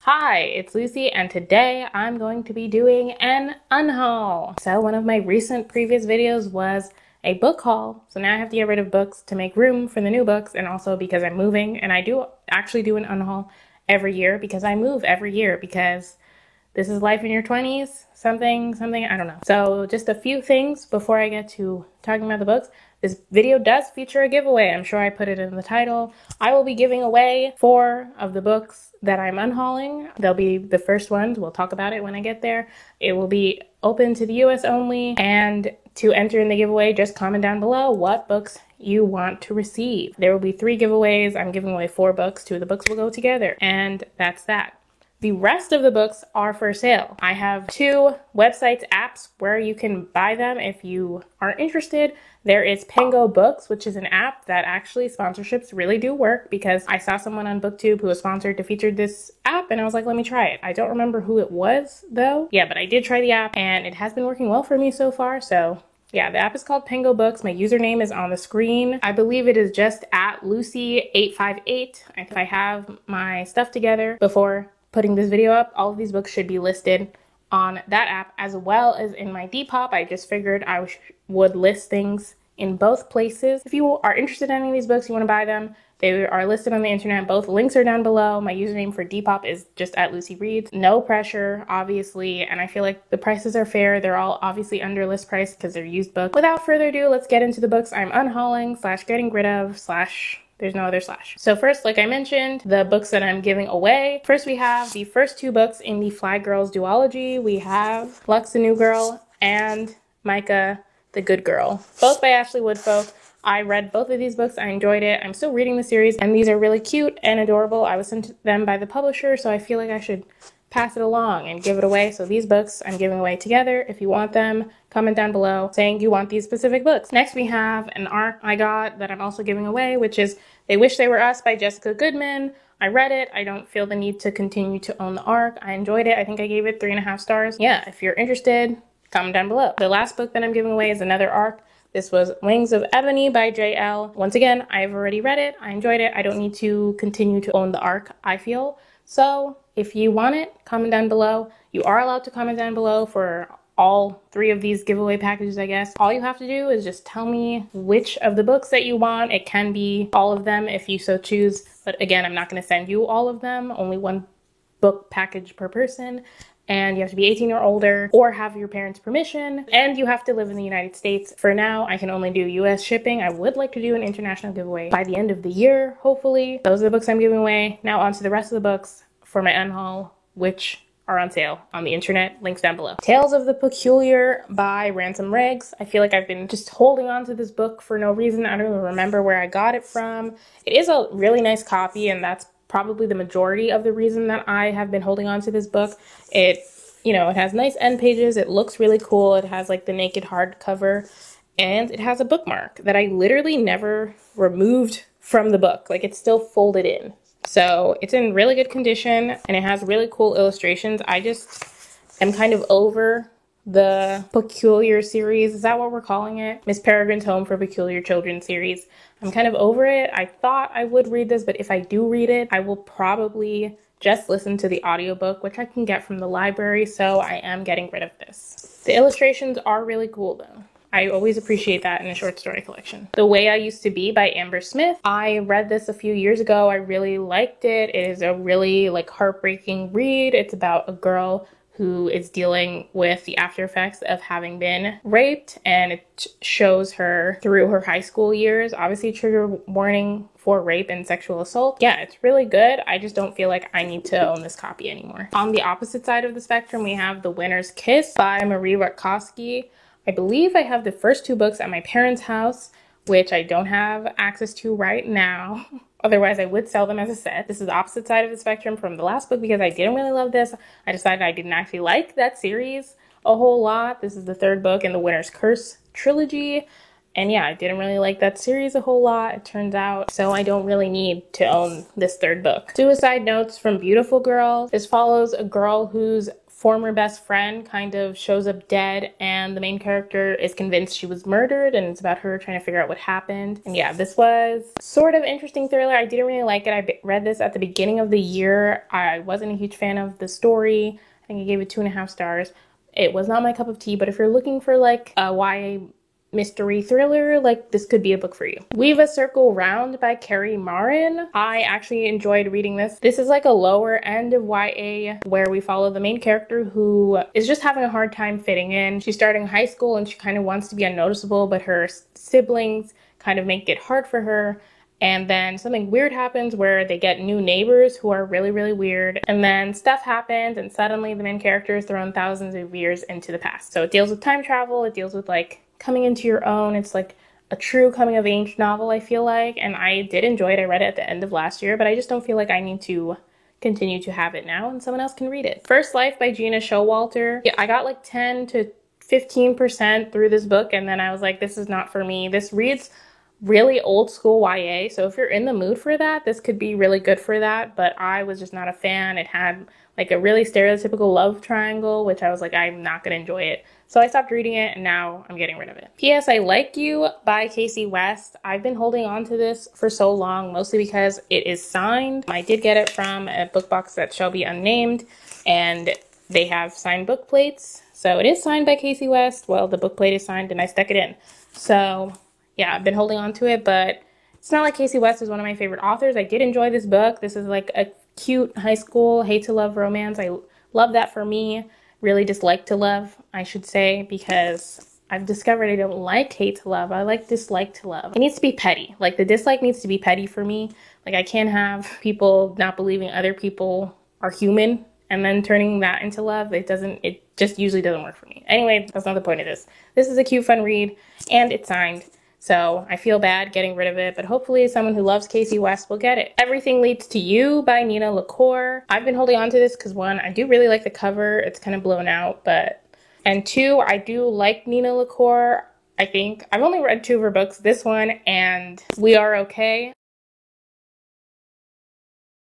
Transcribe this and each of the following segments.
Hi, it's Lucy, and today I'm going to be doing an unhaul. So one of my previous videos was a book haul. So now I have to get rid of books to make room for the new books, and also because I'm moving, and I do actually do an unhaul every year because I move every year because this is life in your 20s, something, I don't know. So just a few things before I get to talking about the books. This video does feature a giveaway. I'm sure I put it in the title. I will be giving away 4 of the books that I'm unhauling. They'll be the first ones. We'll talk about it when I get there. It will be open to the US only. And to enter in the giveaway, just comment down below what books you want to receive. There will be 3 giveaways. I'm giving away 4 books. 2 of the books will go together. And that's that. The rest of the books are for sale. I have 2 websites, apps where you can buy them if you are interested. There is Pengo Books, which is an app that actually sponsorships really do work because I saw someone on BookTube who was sponsored to feature this app and I was like, let me try it. I don't remember who it was though. Yeah, but I did try the app and it has been working well for me so far. So yeah, the app is called Pengo Books. My username is on the screen. I believe it is just at Lucy858. If I have my stuff together before putting this video up, all of these books should be listed on that app as well as in my Depop. I just figured I would list things in both places. If you are interested in any of these books, you want to buy them, they are listed on the internet. Both links are down below. My username for Depop is just at Lucy Reads. No pressure, obviously, and I feel like the prices are fair. They're all obviously under list price because they're used books. Without further ado, let's get into the books I'm unhauling / getting rid of / there's no other slash. So first, like I mentioned, the books that I'm giving away. First, we have the first 2 books in the Fly Girls duology. We have Lux the New Girl and Micah the Good Girl, both by Ashley Woodfolk. I read both of these books. I enjoyed it. I'm still reading the series, and these are really cute and adorable. I was sent them by the publisher, so I feel like I should pass it along and give it away. So these books I'm giving away together. If you want them, comment down below saying you want these specific books. Next, we have an ARC I got that I'm also giving away, which is They Wish They Were Us by Jessica Goodman. I read it. I don't feel the need to continue to own the ARC. I enjoyed it. I think I gave it 3.5 stars. Yeah, if you're interested, comment down below. The last book that I'm giving away is another ARC. This was Wings of Ebony by JL. Once again, I've already read it. I enjoyed it. I don't need to continue to own the ARC, I feel. So if you want it, comment down below. You are allowed to comment down below for all 3 of these giveaway packages, I guess. All you have to do is just tell me which of the books that you want. It can be all of them if you so choose. But again, I'm not going to send you all of them. Only 1 book package per person. And you have to be 18 or older or have your parents' permission, and you have to live in the United States. For now, I can only do US shipping. I would like to do an international giveaway by the end of the year, hopefully. Those are the books I'm giving away. Now on to the rest of the books for my unhaul, which are on sale on the internet. Links down below. Tales of the Peculiar by Ransom Riggs. I feel like I've been just holding on to this book for no reason. I don't even remember where I got it from. It is a really nice copy, and that's probably the majority of the reason that I have been holding on to this book. It has nice end pages. It looks really cool. It has like the naked hardcover, and it has a bookmark that I literally never removed from the book. Like, it's still folded in. So it's in really good condition, and it has really cool illustrations. I just am kind of over the Peculiar series. Is that what we're calling it? Miss Peregrine's Home for Peculiar Children series. I'm kind of over it. I thought I would read this, but if I do read it, I will probably just listen to the audiobook, which I can get from the library, so I am getting rid of this. The illustrations are really cool though. I always appreciate that in a short story collection. The Way I Used to Be by Amber Smith. I read this a few years ago. I really liked it. It is a really heartbreaking read. It's about a girl who is dealing with the after effects of having been raped, and it shows her through her high school years. Obviously, trigger warning for rape and sexual assault. Yeah, it's really good. I just don't feel like I need to own this copy anymore. On the opposite side of the spectrum, we have The Winner's Kiss by Marie Rutkowski. I believe I have the first 2 books at my parents' house, which I don't have access to right now. Otherwise, I would sell them as a set. This is the opposite side of the spectrum from the last book because I didn't really love this. I decided I didn't actually like that series a whole lot. This is the 3rd book in the Winter's Curse trilogy. And yeah, I didn't really like that series a whole lot, it turns out. So I don't really need to own this 3rd book. Suicide Notes from Beautiful Girl. This follows a girl whose former best friend kind of shows up dead, and the main character is convinced she was murdered, and it's about her trying to figure out what happened. And yeah, this was sort of interesting thriller. I didn't really like it. I read this at the beginning of the year. I wasn't a huge fan of the story. I think I gave it 2.5 stars. It was not my cup of tea, but if you're looking for like a YA mystery thriller, like this could be a book for you. Weave a Circle Round by Kerry Marin. I actually enjoyed reading this. This is like a lower end of YA where we follow the main character who is just having a hard time fitting in. She's starting high school and she kind of wants to be unnoticeable, but her siblings kind of make it hard for her. And then something weird happens where they get new neighbors who are really, really weird. And then stuff happens and suddenly the main character is thrown thousands of years into the past. So it deals with time travel. It deals with like coming into your own. It's like a true coming of age novel, I feel like. And I did enjoy it. I read it at the end of last year, but I just don't feel like I need to continue to have it now and someone else can read it. First Life by Gina Showalter. Yeah, I got like 10 to 15% through this book and then I was like, this is not for me. This reads really old school YA, so if you're in the mood for that, this could be really good for that, but I was just not a fan. It had like a really stereotypical love triangle, which I was like, I'm not gonna enjoy it. So I stopped reading it and now I'm getting rid of it. P.S. I Like You by Casey West. I've been holding on to this for so long, mostly because it is signed. I did get it from a book box that shall be unnamed, and they have signed book plates. So it is signed by Casey West. Well, the book plate is signed and I stuck it in. So yeah, I've been holding on to it, but it's not like Casey West is one of my favorite authors. I did enjoy this book. This is like a cute high school hate to love romance. I love that for me. Really dislike to love, I should say, because I've discovered I don't like hate to love. I like dislike to love. It needs to be petty. Like the dislike needs to be petty for me. Like I can't have people not believing other people are human and then turning that into love. It just usually doesn't work for me. Anyway, that's not the point of this. This is a cute, fun read and it's signed. So I feel bad getting rid of it, but hopefully someone who loves Casey West will get it. Everything Leads to You by Nina LaCour. I've been holding on to this because one, I do really like the cover. It's kind of blown out, and two, I do like Nina LaCour. I think I've only read 2 of her books, this one and We Are Okay.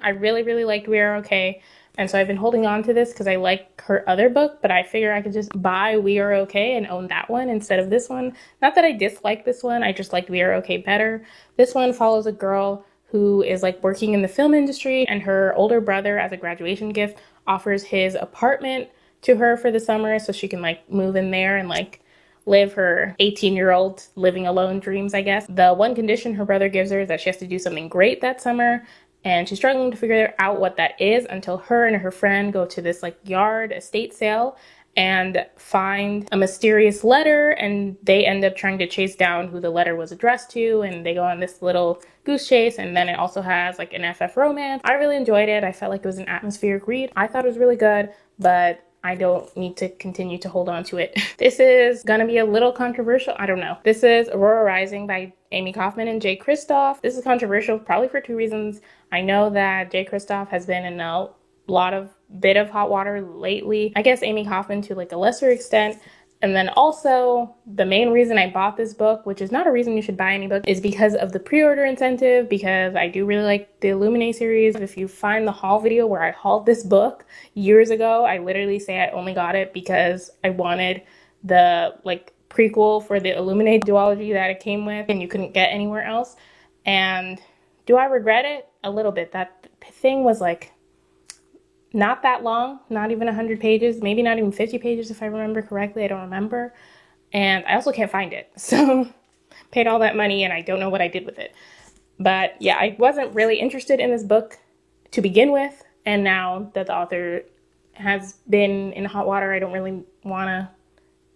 I really, really liked We Are Okay. And so I've been holding on to this because I like her other book, but I figure I could just buy We Are Okay and own that one instead of this one. Not that I dislike this one, I just liked We Are Okay better. This one follows a girl who is like working in the film industry, and her older brother, as a graduation gift, offers his apartment to her for the summer so she can like move in there and like live her 18-year-old living alone dreams, I guess. The one condition her brother gives her is that she has to do something great that summer. And she's struggling to figure out what that is until her and her friend go to this like yard estate sale and find a mysterious letter, and they end up trying to chase down who the letter was addressed to, and they go on this little goose chase. And then it also has like an FF romance. I really enjoyed it. I felt like it was an atmospheric read. I thought it was really good, but I don't need to continue to hold on to it. This is gonna be a little controversial. I don't know. This is Aurora Rising by Amy Kaufman and Jay Kristoff. This is controversial probably for 2 reasons. I know that Jay Kristoff has been in a bit of hot water lately. I guess Amy Kaufman to like a lesser extent. And then also, the main reason I bought this book, which is not a reason you should buy any book, is because of the pre-order incentive, because I do really like the Illuminae series. If you find the haul video where I hauled this book years ago, I literally say I only got it because I wanted the like prequel for the Illuminae duology that it came with and you couldn't get anywhere else. And do I regret it? A little bit. That thing was like not that long, not even 100 pages, maybe not even 50 pages if I remember correctly. I don't remember. And I also can't find it. So paid all that money and I don't know what I did with it. But yeah, I wasn't really interested in this book to begin with. And now that the author has been in hot water, I don't really want to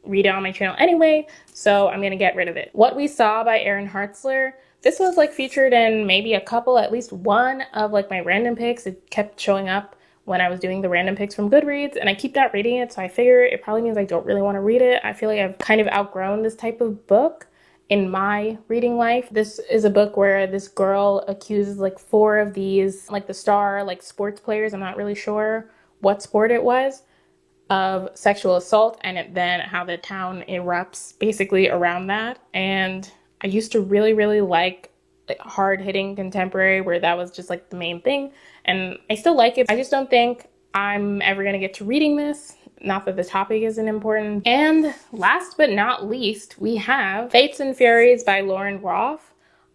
read it on my channel anyway. So I'm going to get rid of it. What We Saw by Erin Hartzler. This was like featured in maybe a couple, at least one of like my random picks. It kept showing up when I was doing the random picks from Goodreads, and I keep not reading it, so I figure it probably means I don't really want to read it. I feel like I've kind of outgrown this type of book in my reading life. This is a book where this girl accuses like 4 of these, like the star, like sports players, I'm not really sure what sport it was, of sexual assault, and then how the town erupts basically around that. And I used to really, really like hard-hitting contemporary where that was just like the main thing, and I still like it. I just don't think I'm ever gonna get to reading this Not that the topic isn't important. And last but not least, we have Fates and Furies by Lauren Roth.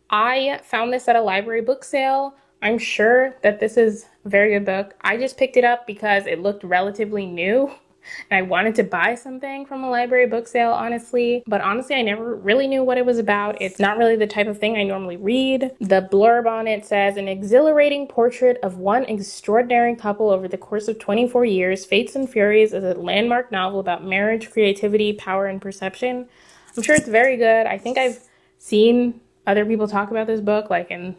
I found this at a library book sale. I'm sure that this is a very good book. I just picked it up because it looked relatively new and I wanted to buy something from a library book sale, honestly. But honestly, I never really knew what it was about. It's not really the type of thing I normally read. The blurb on it says, an exhilarating portrait of one extraordinary couple over the course of 24 years, Fates and Furies is a landmark novel about marriage, creativity, power, and perception. I'm sure it's very good. I think I've seen other people talk about this book, like in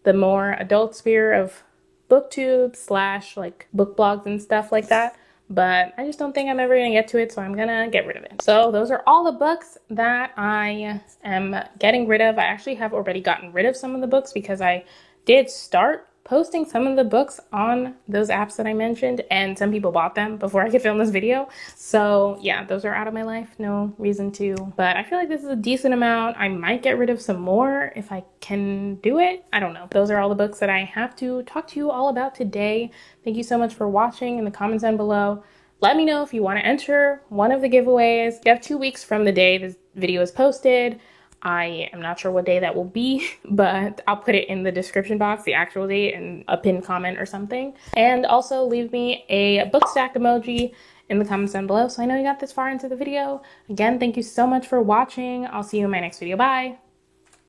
the more adult sphere of booktube / like book blogs and stuff like that. But I just don't think I'm ever gonna get to it, so I'm gonna get rid of it. So those are all the books that I am getting rid of. I actually have already gotten rid of some of the books because I did start posting some of the books on those apps that I mentioned, and some people bought them before I could film this video. So yeah, those are out of my life. No reason to, but I feel like this is a decent amount. I might get rid of some more if I can do it. I don't know. Those are all the books that I have to talk to you all about today. Thank you so much for watching. In the comments down below, let me know if you want to enter one of the giveaways. You have 2 weeks from the day this video is posted. I am not sure what day that will be, but I'll put it in the description box, the actual date, and a pinned comment or something. And also leave me a book stack emoji in the comments down below so I know you got this far into the video. Again, thank you so much for watching. I'll see you in my next video. Bye!